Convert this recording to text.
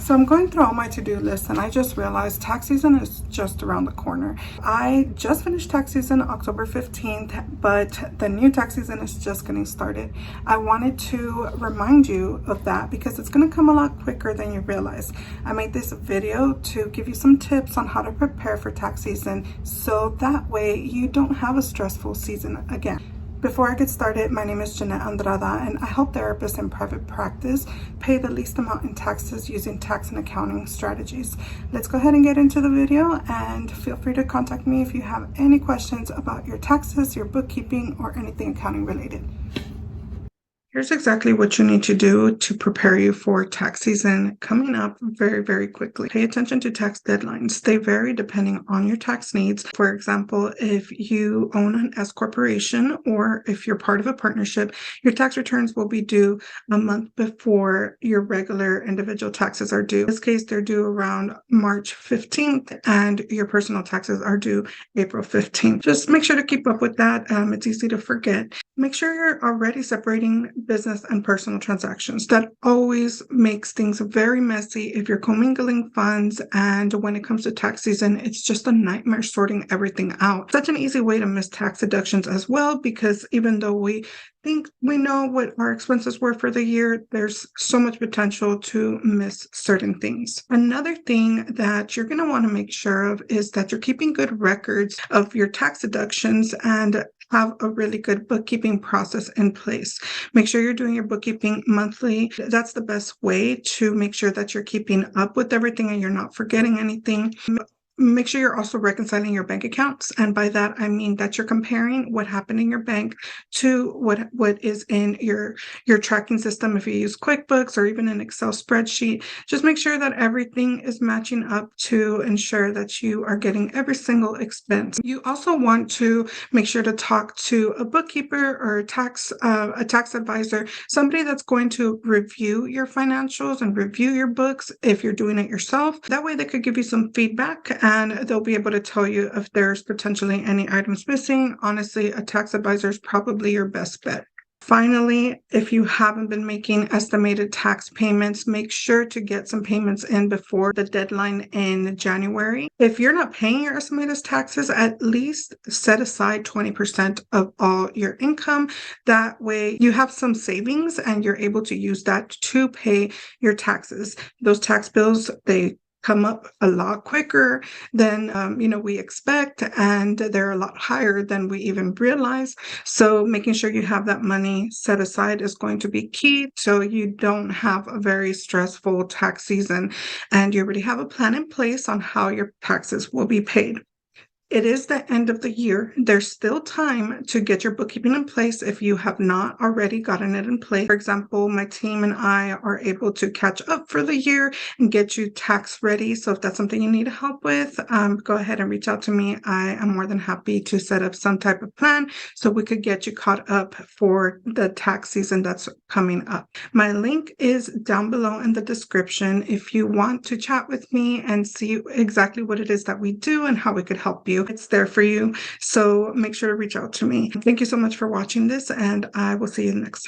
So I'm going through all my to-do lists and I just realized tax season is just around the corner. I just finished tax season October 15th, but the new tax season is just getting started. I wanted to remind you of that because it's going to come a lot quicker than you realize. I made this video to give you some tips on how to prepare for tax season so that way you don't have a stressful season again. Before I get started, my name is Jeanette Andrada and I help therapists in private practice pay the least amount in taxes using tax and accounting strategies. Let's go ahead and get into the video, and feel free to contact me if you have any questions about your taxes, your bookkeeping, or anything accounting related. Here's exactly what you need to do to prepare you for tax season coming up very, very quickly. Pay attention to tax deadlines. They vary depending on your tax needs. For example, if you own an S corporation or if you're part of a partnership, your tax returns will be due a month before your regular individual taxes are due. In this case, they're due around March 15th and your personal taxes are due April 15th. Just make sure to keep up with that. It's easy to forget. Make sure you're already separating business and personal transactions. That always makes things very messy if you're commingling funds, and when it comes to tax season, it's just a nightmare sorting everything out. Such an easy way to miss tax deductions as well, because even though we think we know what our expenses were for the year, there's so much potential to miss certain things. Another thing that you're going to want to make sure of is that you're keeping good records of your tax deductions and have a really good bookkeeping process in place. Make sure you're doing your bookkeeping monthly. That's the best way to make sure that you're keeping up with everything and you're not forgetting anything. Make sure you're also reconciling your bank accounts. And by that, I mean that you're comparing what happened in your bank to what is in your tracking system. If you use QuickBooks or even an Excel spreadsheet, just make sure that everything is matching up to ensure that you are getting every single expense. You also want to make sure to talk to a bookkeeper or a tax advisor, somebody that's going to review your financials and review your books if you're doing it yourself. That way they could give you some feedback and they'll be able to tell you if there's potentially any items missing. Honestly, a tax advisor is probably your best bet. Finally, if you haven't been making estimated tax payments, make sure to get some payments in before the deadline in January. If you're not paying your estimated taxes, at least set aside 20% of all your income. That way you have some savings and you're able to use that to pay your taxes. Those tax bills, they come up a lot quicker than we expect, and they're a lot higher than we even realize. So making sure you have that money set aside is going to be key, so you don't have a very stressful tax season and you already have a plan in place on how your taxes will be paid. It is the end of the year. There's still time to get your bookkeeping in place if you have not already gotten it in place. For example, my team and I are able to catch up for the year and get you tax ready. So if that's something you need help with, go ahead and reach out to me. I am more than happy to set up some type of plan so we could get you caught up for the tax season that's coming up. My link is down below in the description if you want to chat with me and see exactly what it is that we do and how we could help you. It's there for you. So make sure to reach out to me. Thank you so much for watching this, and I will see you next time.